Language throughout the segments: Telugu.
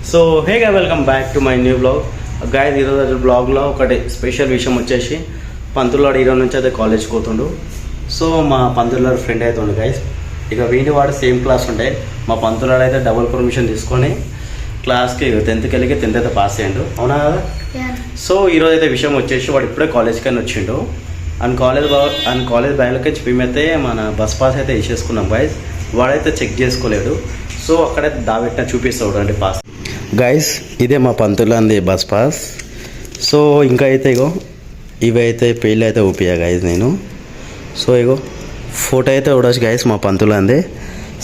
సో హే గా welcome back to my new blog guys. ఈరోజు బ్లాగ్లో ఒకటి స్పెషల్ విషయం వచ్చేసి పంతులాడు ఈరోజు నుంచి అయితే కాలేజ్కి పోతుండు. సో మా పంతులాడు ఫ్రెండ్ అయితే ఉండు గైస్. ఇక వీడి వాడు సేమ్ క్లాస్ ఉంటే మా పంతులాడు అయితే డబుల్ పర్మిషన్ తీసుకొని క్లాస్కి 10th వెళ్ళి 10th అయితే పాస్ అయ్యిండు. అవునా కదా? సో ఈరోజు అయితే విషయం వచ్చేసి వాడు ఇప్పుడే కాలేజ్కి అని వచ్చిండు. అండ్ కాలేజ్ బ్యాగ్లోకి మేమైతే మన బస్ పాస్ అయితే వేసేసుకున్నాం గైస్. వాడైతే చెక్ చేసుకోలేడు. సో అక్కడే దాబెట్టిన చూపిస్తాడు అంటే పాస్. గైస్ ఇదే మా పంతులంది బస్ పాస్. సో ఇంకా అయితే ఇగో ఇవి అయితే పెళ్ళి అయితే ఊపియా గైస్ నేను. సో ఇగో ఫోటో అయితే చూడవచ్చు గైస్ మా పంతులంది.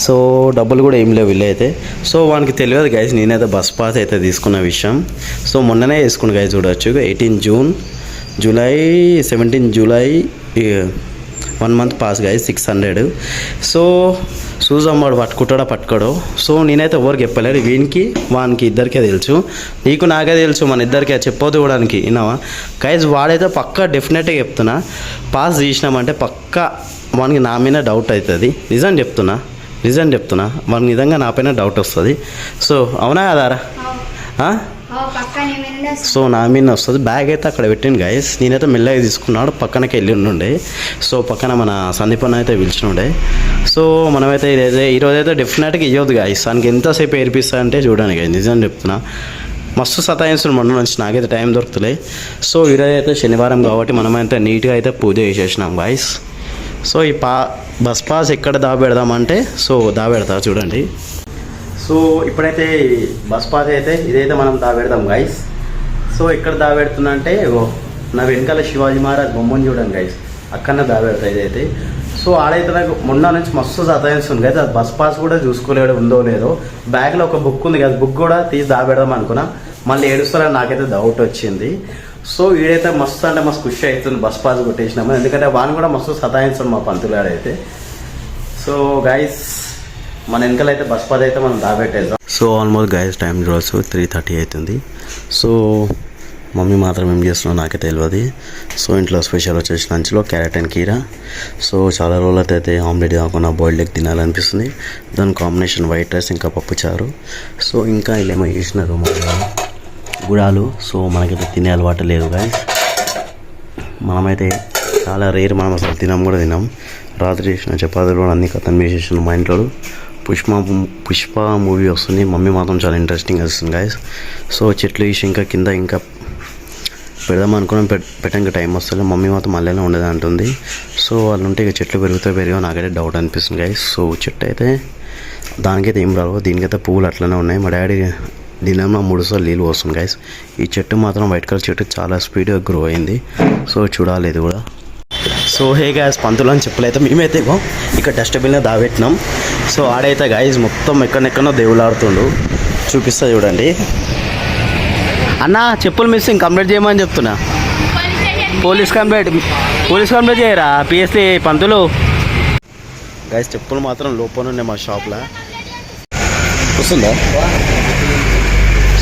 సో డబ్బులు కూడా ఏం లేవు వీళ్ళు అయితే. సో వానికి తెలియదు గైస్ నేనైతే బస్ పాస్ అయితే తీసుకున్న విషయం. సో మొన్ననే వేసుకుని గైస్ చూడవచ్చు. 18 June, July 17 July 1 month pass guys 600. So చూసాం వాడు పట్టుకోడో. సో నేనైతే ఎవరికి చెప్పలేదు. వీనికి వానికి ఇద్దరికే తెలుసు, నీకు నాకే తెలుసు, మన ఇద్దరికే చెప్పొద్దు ఇవ్వడానికి విన్నావా గైస్. వాడైతే పక్కా డెఫినెట్గా చెప్తున్నా పాస్ తీసినామంటే పక్కా వానికి నా మీద డౌట్ అవుతుంది. నిజం చెప్తున్నా వానికి నిజంగా నా పైన డౌట్ వస్తుంది. సో అవునా కదారా? సో నా మీద వస్తుంది. బ్యాగ్ అయితే అక్కడ పెట్టింది గైస్. నేనైతే మెల్లగా తీసుకున్నాడు, పక్కనకి వెళ్ళి ఉండే. సో పక్కన మన సందీపన్న అయితే పిలిచినుండే. సో మనమైతే ఈరోజు అయితే డెఫినెట్గా ఇవ్వద్దు గైస్. దానికి ఎంతసేపు ఏర్పిస్తా అంటే చూడండి గైస్, నిజం చెప్తున్నా మస్తు సతాయిస్తుంది మొన్న నుంచి, నాకైతే టైం దొరుకుతలే. సో ఈరోజు అయితే శనివారం కాబట్టి మనమైతే నీట్గా అయితే పూజ చేసేసినాం గైస్. సో ఈ బస్ పాస్ ఎక్కడ దాబెడదామంటే సో దాబెడతా చూడండి. సో ఇప్పుడైతే బస్ పాస్ అయితే ఇదైతే మనం దాబెడతాం గైస్. సో ఎక్కడ దాబెడుతున్నా అంటే నా వెనకాల శివాజీ మహారాజ్ బొమ్మని చూడండి గైస్, అక్కడనే దాబెడతా ఇదైతే. సో ఆడైతే నాకు మొన్న నుంచి మస్తు సతాయిస్తుంది గైస్. అది బస్ పాస్ కూడా చూసుకోలేడు ఉందో లేదో. బ్యాగ్లో ఒక బుక్ ఉంది కదా, బుక్ కూడా తీసి దాబెడదాం అనుకున్నా, మళ్ళీ ఏడుస్తారని నాకైతే డౌట్ వచ్చింది. సో వీడైతే మస్తు అంటే మస్తు ఖుషి అవుతుంది బస్ పాస్ కొట్టేసినాము, ఎందుకంటే వాడిని కూడా మస్తు సతాయిస్తుంది మా పంతులాడైతే. సో గైస్ మన వెనకాలైతే బస్ పాస్ అయితే మనం దాబెట్టేద్దాం. సో ఆల్మోస్ట్ గైస్ టైం చూడవచ్చు 3:30 అవుతుంది. సో మమ్మీ మాత్రం ఏం చేస్తున్నావు నాకైతే తెలియదు. సో ఇంట్లో స్పెషల్ వచ్చేసి లంచ్లో క్యారెట్ అండ్ కీరా. సో చాలా రోజులైతే అయితే ఆమ్లెట్ కాకుండా బాయిల్డ్ ఎగ్ తినాలనిపిస్తుంది. దాని కాంబినేషన్ వైట్ రైస్ ఇంకా పప్పు చారు. సో ఇంకా వీళ్ళేమో చేసినారు గుడాలు. సో మనకైతే తినే అలవాటు లేదు గైస్. మనమైతే చాలా రేర్, మనం అసలు కూడా తినాం. రాత్రి చేసిన చపాతీలు కూడా అన్ని కథం వేసేసిన మా ఇంట్లో. పుష్ప మూవీ వస్తుంది, మమ్మీ మాత్రం చాలా ఇంట్రెస్టింగ్ వస్తుంది గైస్. సో చెట్లు వేసి ఇంకా కింద ఇంకా పెడదాం అనుకున్నాం, పెట్టడానికి టైం వస్తుంది. మమ్మీ మాత్రం మళ్ళీ ఉండేది అంటుంది. సో వాళ్ళు ఉంటే ఇక చెట్లు పెరిగా నాకైతే డౌట్ అనిపిస్తుంది గైస్. సో చెట్టు అయితే దానికైతే ఏం రావు, దీనికైతే పువ్వులు అట్లనే ఉన్నాయి. మా డాడీ దినంలో 3 సార్లు నీళ్ళు వస్తుంది గైస్. ఈ చెట్టు మాత్రం వైట్ కలర్ చెట్టు చాలా స్పీడ్గా గ్రో అయింది. సో చూడాలి ఇది కూడా. సో హే గాయస్ పంతులని చెప్పలేదు, మేమైతే ఇక్కడ డస్ట్బిన్లో దాబెట్టినాం. సో ఆడైతే గాయస్ మొత్తం ఎక్కడెక్కడో దేవుళ్ళు ఆడుతుండు, చూపిస్తా చూడండి. అన్న చెప్పులు మిస్సింగ్ కంప్లీట్ చేయమని చెప్తున్నా. పోలీస్ కంప్లీట్ చేయరా పిఎస్సి పంతులు. గాయస్ చెప్పులు మాత్రం లోపల ఉన్నాయి మా షాప్లో, వస్తుందా?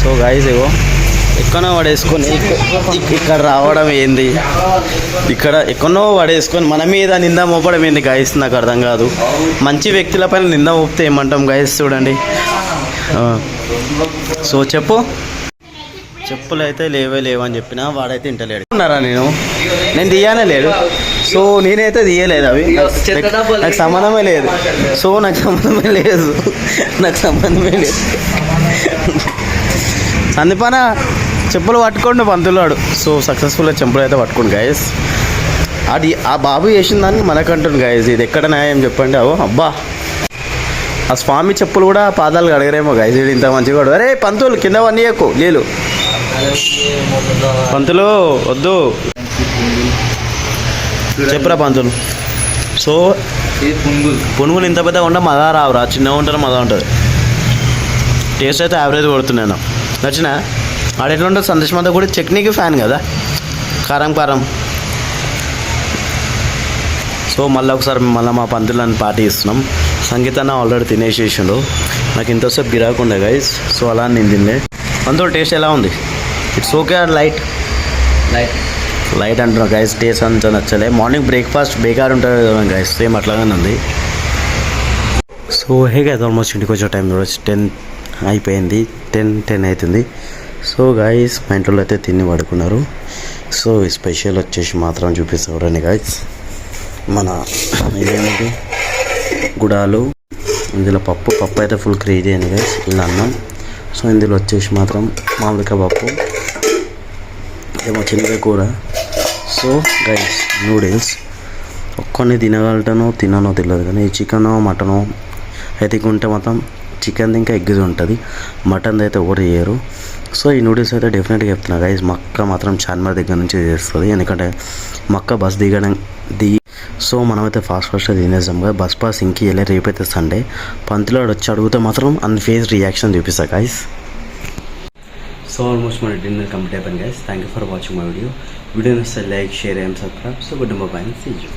సో గాయస్ ఎక్కడో పడేసుకొని ఇక్కడ రావడం ఏంది, ఇక్కడ ఎక్కడో పడేసుకొని మన మీద నింద మోపడం ఏంది గాయస్, నాకు అర్థం కాదు. మంచి వ్యక్తులపైన నింద మోపితే ఏమంటాం గాయస్ చూడండి. సో చెప్పులు అయితే లేవని చెప్పిన వాడైతే ఇంటలేడు. ఉన్నారా నేను తీయనే లేదు. సో నేనైతే తీయలేదు, అవి నాకు సంబంధమే లేదు. సో నాకు సంబంధమే లేదు. సందీపాన చెప్పులు పట్టుకోండి పంతులాడు. సో సక్సెస్ఫుల్గా చెప్పులు అయితే పట్టుకోండి గాయస్. అది ఆ బాబు చేసిన దాన్ని మనకంటుంది గాయస్. ఇది ఎక్కడ న్యాయం చెప్పండి. అబ్బా ఆ స్వామి చెప్పులు కూడా పాదాలు కడగరేమో గాయస్. ఇది ఇంత మంచిగా కూడా. అరే పంతులు కింద వన్నీయకు లేలు, పంతులు వద్దు చెప్పురా పంతులు. సో పునుగులు ఇంత పెద్దగా ఉంటే మజా రావురా, చిన్నగా ఉంటేనే మజా ఉంటుంది. టేస్ట్ అయితే యావరేజ్ కొడుతున్నాను. నచ్చిన ఆడ ఎట్లా ఉంటుంది సందేశం అంతా కూడా చట్నీకి ఫ్యాన్ కదా, కారం. సో మళ్ళీ ఒకసారి మా పంతులని పార్టీ ఇస్తున్నాం. సంగీతాన్ని ఆల్రెడీ తినేసేసిండు, నాకు ఇంతసేపు గిరాకుండే గైస్. సో అలా నేను తిండే. పంతులు టేస్ట్ ఎలా ఉంది? ఇట్స్ ఓకే ఆర్ లైట్ అంటున్నా గైస్. టేస్ట్ అంతా నచ్చలే. మార్నింగ్ బ్రేక్ఫాస్ట్ బేకార్ ఉంటుంది కదా గైస్, సేమ్ అట్లాగానే ఉంది. సో హే గైస్ ఆల్మోస్ట్ ఇంటికి వచ్చే టైం 10 అయిపోయింది. 10 అవుతుంది. సో గాయస్ మా ఇంట్లో అయితే తిని పడుకున్నారు. సో ఈ స్పెషల్ వచ్చేసి మాత్రం చూపిస్తా చూడండి గాయస్. మన ఇదేంటి గుడాలు, ఇందులో పప్పు అయితే ఫుల్ క్రేజీ అయింది గైస్. ఇలా అన్నం. సో ఇందులో వచ్చేసి మాత్రం మామిడికాయ పప్పు, ఏమో చిన్నగా కూర. సో గైస్ నూడిల్స్ ఒక్కొని తిననో తెలియదు, కానీ ఈ చికెనో మటనో అయితే ఉంటే మాత్రం చికెన్ ఇంకా ఎగ్గిది ఉంటుంది, మటన్ అయితే ఒకటి చేయరు. సో ఈ నూడిల్స్ అయితే డెఫినెట్గా చెప్తున్నా గైస్, మక్క మాత్రం చార్మినార్ దగ్గర నుంచి చేస్తుంది. ఎందుకంటే మక్క బస్ దిగి సో మనమైతే ఫాస్ట్గా తినేసాం కదా. బస్ పాస్ ఇంకి వెళ్ళి రేపైతే సండే పంతులో వచ్చి అడిగితే మాత్రం అన్ ఫేస్ రియాక్షన్ చూపిస్తా గైస్. సో ఆల్మోస్ట్ మన డిన్నర్ కంప్లీట్ అయిపోయింది guys. Thank you for watching my video నచ్చితే like, share and subscribe. So good bye, see you.